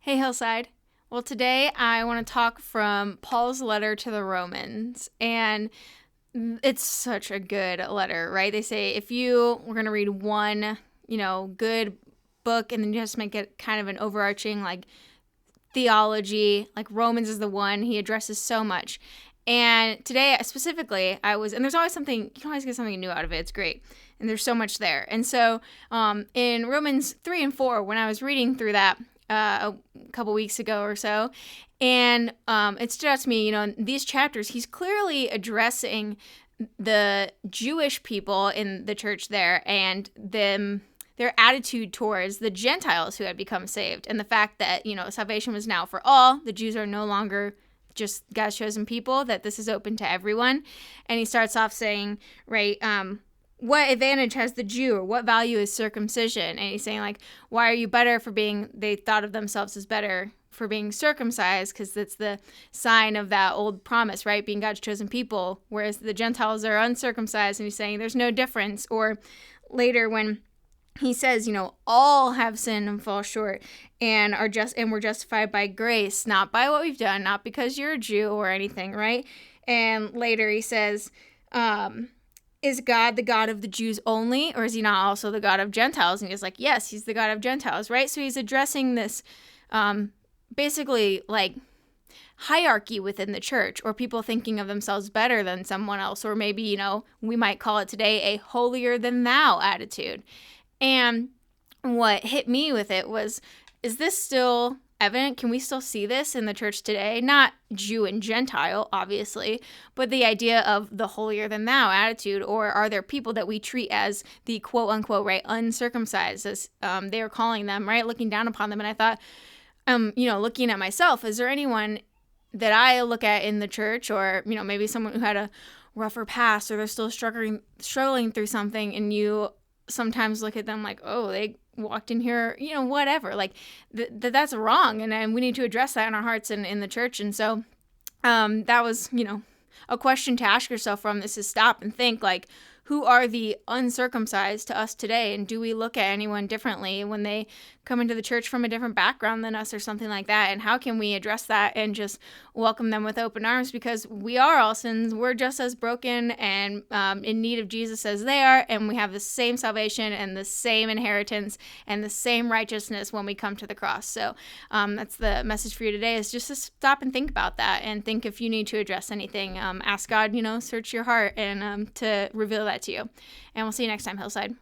Hey, Hillside. Well, today I want to talk from Paul's letter to the Romans. And it's such a good letter, right? They say if you were going to read one, good book and then you just make it kind of an overarching, theology, like Romans is the one he addresses so much. And today, specifically, and there's always something, you can always get something new out of it. It's great. And there's so much there. And so in Romans 3 and 4, when I was reading through that a couple weeks ago or so, and it stood out to me, in these chapters, he's clearly addressing the Jewish people in the church there and their attitude towards the Gentiles who had become saved, and the fact that, salvation was now for all. The Jews are no longer just God's chosen people, that this is open to everyone. And he starts off saying, right, what advantage has the Jew, or what value is circumcision? And he's saying, why are you better they thought of themselves as better for being circumcised, because that's the sign of that old promise, right, being God's chosen people, whereas the Gentiles are uncircumcised. And he's saying there's no difference. Or later when he says, all have sinned and fall short and we're justified by grace, not by what we've done, not because you're a Jew or anything, right? And later he says, is God the God of the Jews only, or is he not also the God of Gentiles? And he's like, yes, he's the God of Gentiles, right? So he's addressing this basically hierarchy within the church, or people thinking of themselves better than someone else, or maybe, we might call it today a holier than thou attitude. And what hit me with it was, is this still evident? Can we still see this in the church today? Not Jew and Gentile, obviously, but the idea of the holier than thou attitude. Or are there people that we treat as the quote unquote, right, uncircumcised, as they are calling them, right, looking down upon them? And I thought, looking at myself, is there anyone that I look at in the church, or, maybe someone who had a rougher past, or they're still struggling through something, and you sometimes look at them like, oh, they walked in here, whatever, that's wrong. And we need to address that in our hearts and in the church. And so that was, a question to ask yourself from this, is stop and think, who are the uncircumcised to us today? And do we look at anyone differently when they come into the church from a different background than us or something like that? And how can we address that and just welcome them with open arms? Because we are all sins. We're just as broken and in need of Jesus as they are. And we have the same salvation and the same inheritance and the same righteousness when we come to the cross. So that's the message for you today, is just to stop and think about that, and think if you need to address anything. Ask God, search your heart, and to reveal that to you. And we'll see you next time, Hillside.